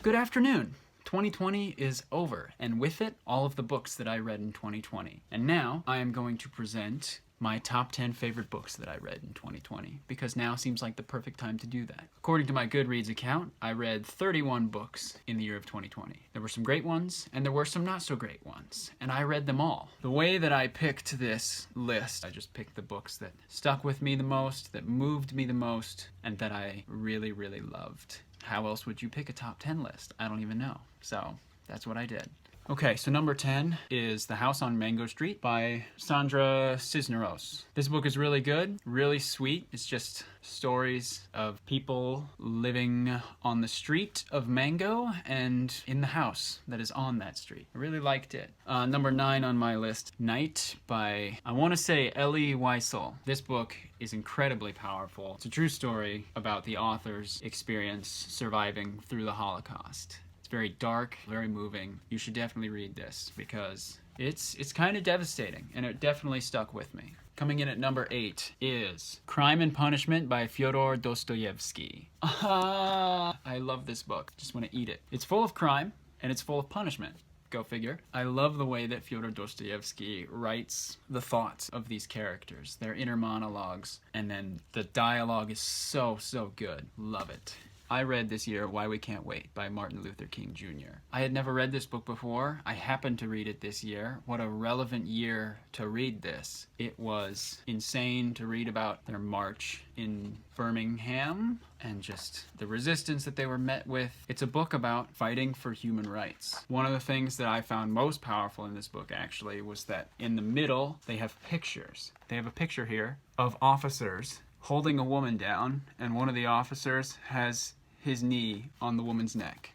Good afternoon. 2020 is over, and with it, all of the books that I read in 2020. And now, I am going to present my top 10 favorite books that I read in 2020, because now seems like the perfect time to do that. According to my Goodreads account, I read 31 books in the year of 2020. There were some great ones, and there were some not so great ones, and I read them all. The way that I picked this list, I just picked the books that stuck with me the most, that moved me the most, and that I really, really loved. How else would you pick a top 10 list? I don't even know. So that's what I did. Okay, so number 10 is The House on Mango Street by Sandra Cisneros. This book is really good, really sweet. It's just stories of people living on the street of Mango and in the house that is on that street. I really liked it. Number 9 on my list, Night by, I want to say, Elie Wiesel. This book is incredibly powerful. It's a true story about the author's experience surviving through the Holocaust. Very dark, very moving. You should definitely read this because it's kind of devastating, and it definitely stuck with me. Coming in at number 8 is Crime and Punishment by Fyodor Dostoevsky. I love this book. Just want to eat it. It's full of crime and it's full of punishment. Go figure. I love the way that Fyodor Dostoevsky writes the thoughts of these characters, their inner monologues, and then the dialogue is so good. Love it. I read this year Why We Cant Wait by Martin Luther King Jr. I had never read this book before. I happened to read it this year. What a relevant year to read this. It was insane to read about their march in Birmingham and just the resistance that they were met with. It's a book about fighting for human rights. One of the things that I found most powerful in this book actually was that in the middle they have pictures. They have a picture here of officers holding a woman down, and one of the officers has his knee on the woman's neck.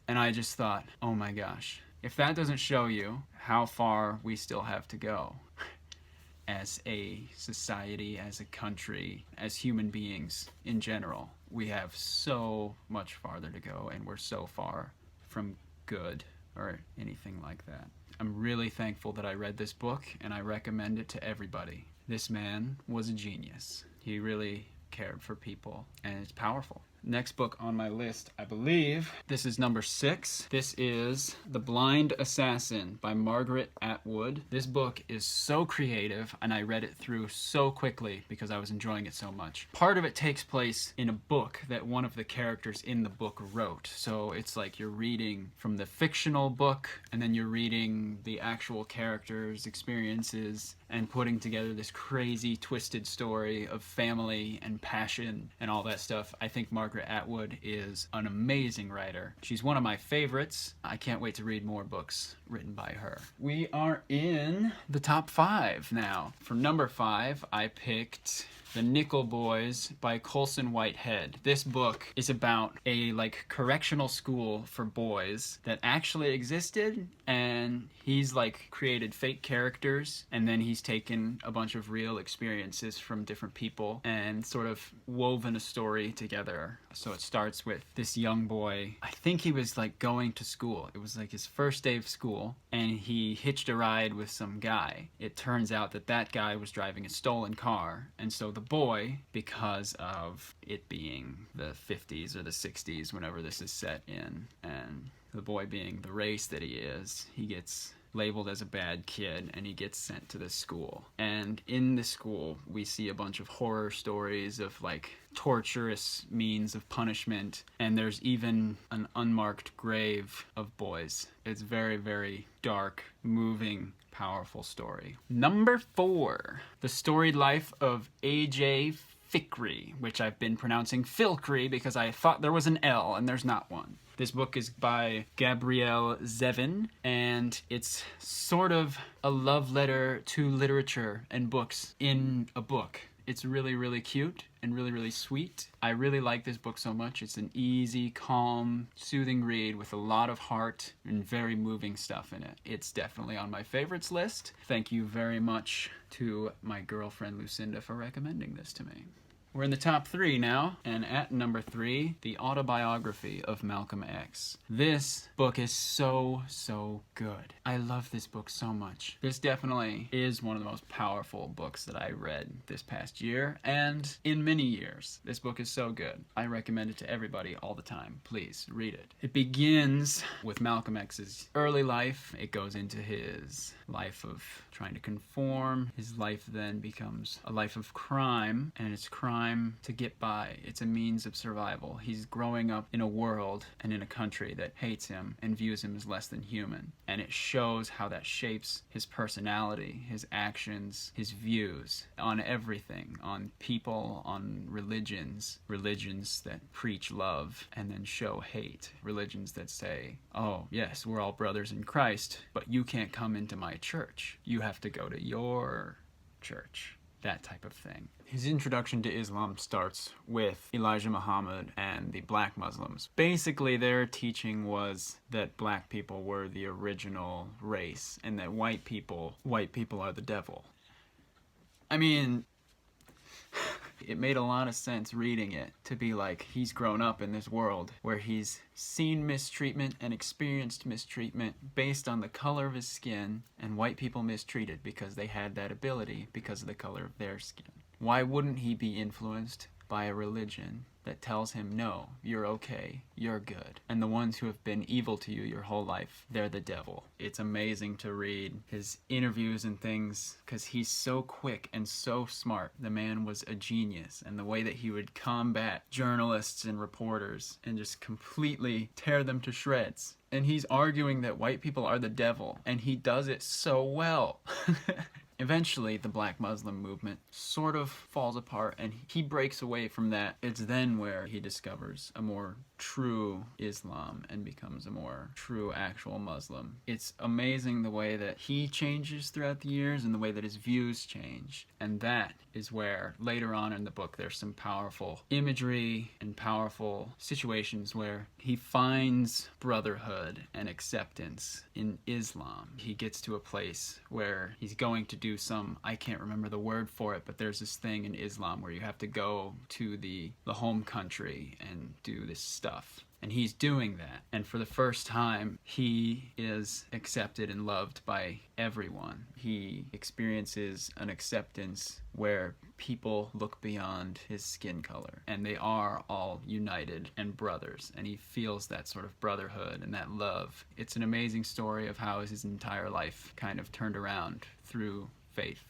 And I just thought, oh my gosh, if that doesn't show you how far we still have to go as a society, as a country, as human beings in general, we have so much farther to go, and we're so far from good or anything like that. I'm really thankful that I read this book, and I recommend it to everybody. This man was a genius. He really cared for people, and it's powerful. Next book on my list, I believe, this is number 6. This is The Blind Assassin by Margaret Atwood. This book is so creative, and I read it through so quickly because I was enjoying it so much. Part of it takes place in a book that one of the characters in the book wrote. So it's like you're reading from the fictional book, and then you're reading the actual characters' experiences and putting together this crazy, twisted story of family and passion and all that stuff. I think Margaret Atwood is an amazing writer. She's one of my favorites. I can't wait to read more books written by her. We are in the top 5 now. For number 5, I picked The Nickel Boys by Colson Whitehead. This book is about a correctional school for boys that actually existed, and he's created fake characters, and then he's taken a bunch of real experiences from different people and sort of woven a story together. So it starts with this young boy. I think he was going to school. It was his first day of school, and he hitched a ride with some guy. It turns out that that guy was driving a stolen car, and so the boy, because of it being the 50s or the 60s whenever this is set in, and the boy being the race that he is, he gets labeled as a bad kid, and he gets sent to this school. And in this school, we see a bunch of horror stories of torturous means of punishment, and there's even an unmarked grave of boys. It's very, very dark, moving, powerful story. Number 4, The Storied Life of A.J. Fikry, which I've been pronouncing Filkry because I thought there was an L, and there's not one. This book is by Gabrielle Zevin, and it's sort of a love letter to literature and books in a book. It's really, really cute and really, really sweet. I really like this book so much. It's an easy, calm, soothing read with a lot of heart and very moving stuff in it. It's definitely on my favorites list. Thank you very much to my girlfriend Lucinda for recommending this to me. We're in the top 3 now, and at number 3, The Autobiography of Malcolm X. This book is so good. I love this book so much. This definitely is one of the most powerful books that I read this past year, and in many years. This book is so good. I recommend it to everybody all the time. Please read it. It begins with Malcolm X's early life. It goes into his life of trying to conform. His life then becomes a life of crime, and it's crime to get by. It's a means of survival. He's growing up in a world and in a country that hates him and views him as less than human. And it shows how that shapes his personality, his actions, his views on everything, on people, on religions that preach love and then show hate, religions that say, oh yes, we're all brothers in Christ, but you can't come into my church. You have to go to your church. That type of thing. His introduction to Islam starts with Elijah Muhammad and the black Muslims. Basically, their teaching was that black people were the original race and that white people are the devil. I mean, it made a lot of sense reading it to be like, he's grown up in this world where he's seen mistreatment and experienced mistreatment based on the color of his skin, and white people mistreated because they had that ability because of the color of their skin. Why wouldn't he be influenced by a religion that tells him, no, you're okay, you're good, and the ones who have been evil to you your whole life, they're the devil? It's amazing to read his interviews and things because he's so quick and so smart. The man was a genius, and the way that he would combat journalists and reporters and just completely tear them to shreds. And he's arguing that white people are the devil, and he does it so well. Eventually, the black Muslim movement sort of falls apart, and he breaks away from that. It's then where he discovers a more true Islam and becomes a more true actual Muslim. It's amazing the way that he changes throughout the years and the way that his views change. And that is where later on in the book there's some powerful imagery and powerful situations where he finds brotherhood and acceptance in Islam. He gets to a place where he's going to do some, I can't remember the word for it, but there's this thing in Islam where you have to go to the home country and do this stuff. And he's doing that. And for the first time, he is accepted and loved by everyone. He experiences an acceptance where people look beyond his skin color. And they are all united and brothers. And he feels that sort of brotherhood and that love. It's an amazing story of how his entire life kind of turned around through faith.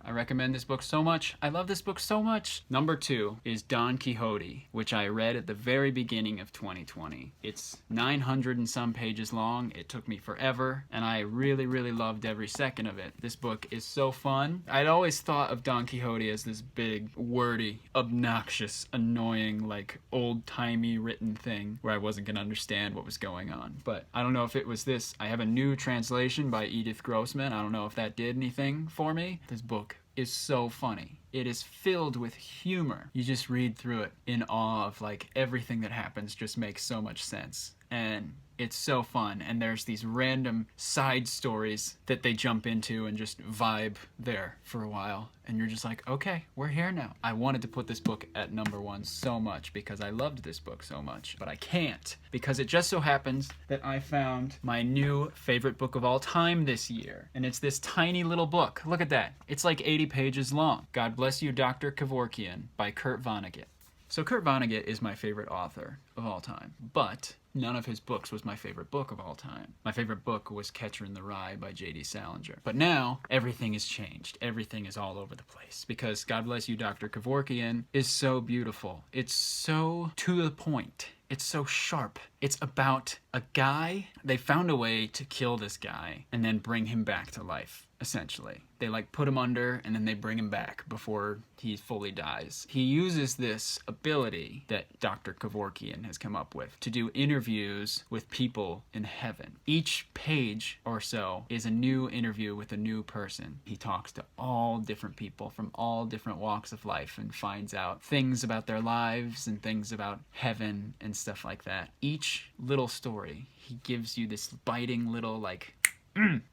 I recommend this book so much. I love this book so much. Number 2 is Don Quixote, which I read at the very beginning of 2020. It's 900 and some pages long. It took me forever, and I really loved every second of it. This book is so fun. I'd always thought of Don Quixote as this big, wordy, obnoxious, annoying, like old-timey written thing where I wasn't going to understand what was going on. But I don't know if it was this. I have a new translation by Edith Grossman. I don't know if that did anything for me. This book is so funny. It is filled with humor. You just read through it in awe of like everything that happens just makes so much sense. And it's so fun. And there's these random side stories that they jump into and just vibe there for a while. And you're just like, okay, we're here now. I wanted to put this book at number 1 so much because I loved this book so much, but I can't because it just so happens that I found my new favorite book of all time this year. And it's this tiny little book. Look at that. It's like 80 pages long. God Bless You Dr Kevorkian by Kurt Vonnegut. So Kurt Vonnegut is my favorite author of all time, but none of his books was my favorite book of all time. My favorite book was Catcher in the Rye by J.D. Salinger. But now, everything has changed. Everything is all over the place. Because God Bless You, Dr. Kevorkian is so beautiful. It's so to the point. It's so sharp. It's about a guy. They found a way to kill this guy and then bring him back to life, essentially. They like put him under and then they bring him back before he fully dies. He uses this ability that Dr. Kevorkian has come up with to do interviews with people in heaven. Each page or so is a new interview with a new person. He talks to all different people from all different walks of life and finds out things about their lives and things about heaven and stuff like that. Each little story, he gives you this biting little like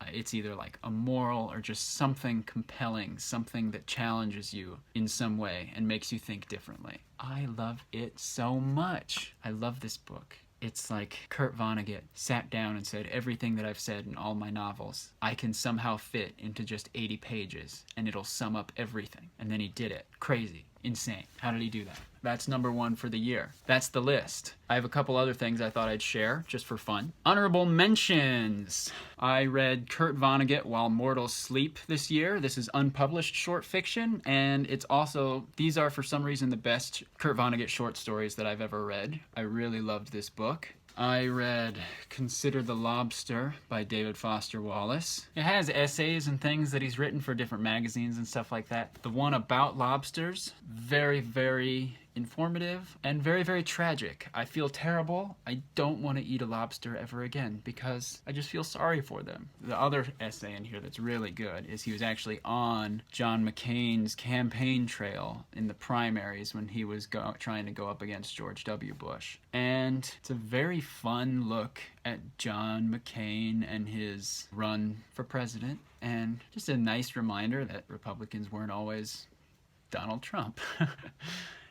It's either like a moral or just something compelling, something that challenges you in some way and makes you think differently. I love it so much. I love this book. It's like Kurt Vonnegut sat down and said, everything that I've said in all my novels, I can somehow fit into just 80 pages and it'll sum up everything. And then he did it. Crazy. Insane. How did he do that? That's #1 for the year. That's the list. I have a couple other things I thought I'd share just for fun. Honorable mentions. I read Kurt Vonnegut While Mortals Sleep this year. This is unpublished short fiction, and it's also, these are for some reason the best Kurt Vonnegut short stories that I've ever read. I really loved this book. I read Consider the Lobster by David Foster Wallace. It has essays and things that he's written for different magazines and stuff like that. The one about lobsters, very, very informative and very, very tragic. I feel terrible. I don't want to eat a lobster ever again because I just feel sorry for them. The other essay in here that's really good is he was actually on John McCain's campaign trail in the primaries when he was trying to go up against George W. Bush. And it's a very fun look at John McCain and his run for president, and just a nice reminder that Republicans weren't always Donald Trump.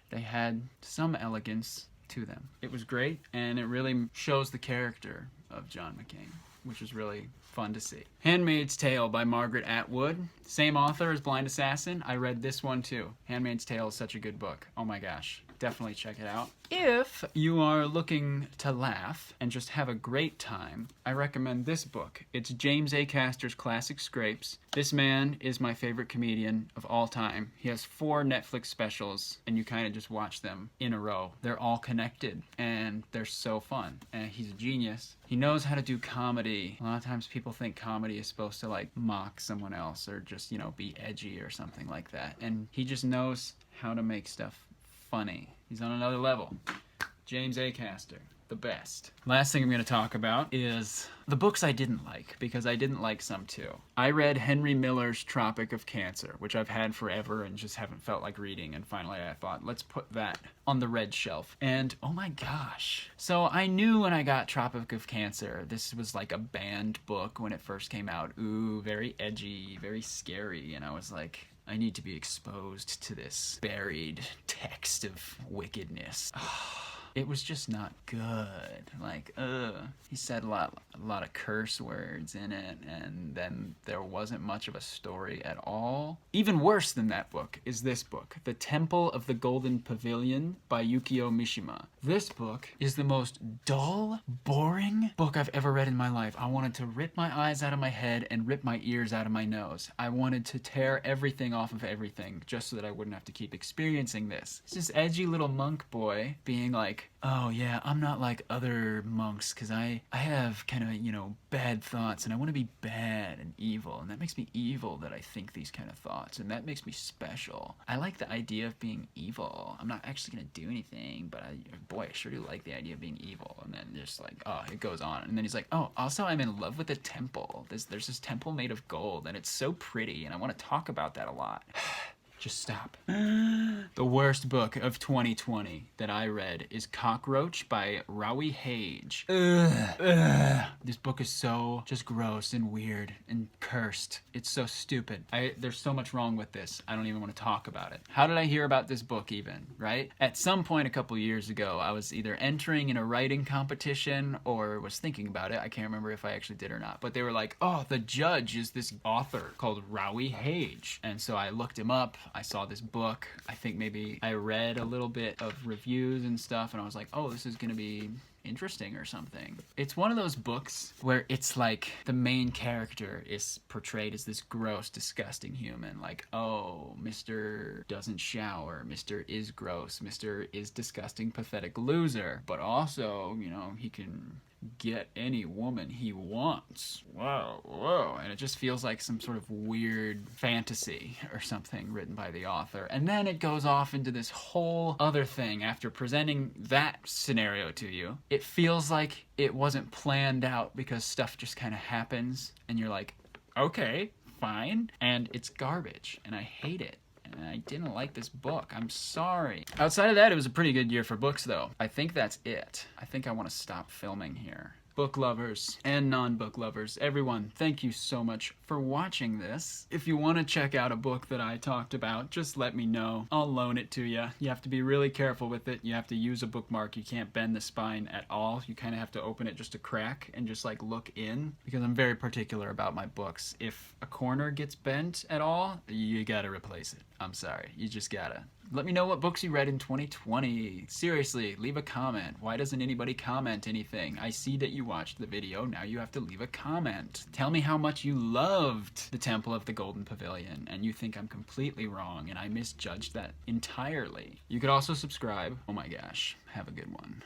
They had some elegance to them. It was great, and it really shows the character of John McCain, which is really fun to see. Handmaid's Tale by Margaret Atwood. Same author as Blind Assassin. I read this one too. Handmaid's Tale is such a good book. Oh my gosh. Definitely check it out. If you are looking to laugh and just have a great time, I recommend this book. It's James A. Caster's Classic Scrapes. This man is my favorite comedian of all time. He has 4 Netflix specials, and you kind of just watch them in a row. They're all connected, and they're so fun. And he's a genius. He knows how to do comedy. A lot of times people think comedy is supposed to like mock someone else or just, you know, be edgy or something like that. And he just knows how to make stuff funny. He's on another level. James A. Caster, the best. Last thing I'm going to talk about is the books I didn't like, because I didn't like some too. I read Henry Miller's Tropic of Cancer, which I've had forever and just haven't felt like reading, and finally I thought, let's put that on the red shelf. And oh my gosh. So I knew when I got Tropic of Cancer, this was like a banned book when it first came out. Ooh, very edgy, very scary, and I was like, I need to be exposed to this buried text of wickedness. It was just not good. Like, he said a lot of curse words in it, and then there wasn't much of a story at all. Even worse than that book is this book, The Temple of the Golden Pavilion by Yukio Mishima. This book is the most dull, boring book I've ever read in my life. I wanted to rip my eyes out of my head and rip my ears out of my nose. I wanted to tear everything off of everything just so that I wouldn't have to keep experiencing this. It's this edgy little monk boy being like, oh yeah, I'm not like other monks because I have kind of, you know, bad thoughts and I want to be bad and evil, and that makes me evil that I think these kind of thoughts, and that makes me special. I like the idea of being evil. I'm not actually going to do anything, but boy, I sure do like the idea of being evil. And then just like, oh, it goes on. And then he's like, oh, also I'm in love with the temple. There's this temple made of gold and it's so pretty and I want to talk about that a lot. Just stop. The worst book of 2020 that I read is Cockroach by Rowie Hage. This book is so just gross and weird and cursed. It's so stupid. There's so much wrong with this. I don't even want to talk about it. How did I hear about this book even, right? At some point a couple years ago, I was either entering in a writing competition or was thinking about it. I can't remember if I actually did or not. But they were like, oh, the judge is this author called Rowie Hage. And so I looked him up. I saw this book. I think maybe I read a little bit of reviews and stuff, and I was like, oh, this is gonna be interesting or something. It's one of those books where it's like the main character is portrayed as this gross, disgusting human. Like, oh, Mr. doesn't shower, Mr. is gross, Mr. is disgusting, pathetic loser. But also, you know, he can get any woman he wants. Whoa. And it just feels like some sort of weird fantasy or something written by the author. And then it goes off into this whole other thing after presenting that scenario to you. It feels like it wasn't planned out because stuff just kind of happens and you're like, okay, fine. And it's garbage and I hate it. And I didn't like this book. I'm sorry. Outside of that, it was a pretty good year for books, though. I think that's it. I think I want to stop filming here. book lovers and non-book lovers, everyone, thank you so much for watching this. If you want to check out a book that I talked about, just let me know. I'll loan it to you. You have to be really careful with it. You have to use a bookmark. You can't bend the spine at all. You kind of have to open it just a crack and just like look in, because I'm very particular about my books. If a corner gets bent at all, you gotta replace it. I'm sorry. You just gotta. Let me know what books you read in 2020. Seriously, leave a comment. Why doesn't anybody comment anything? I see that you watched the video. Now you have to leave a comment. Tell me how much you loved The Temple of the Golden Pavilion and you think I'm completely wrong and I misjudged that entirely. You could also subscribe. Oh my gosh. Have a good one.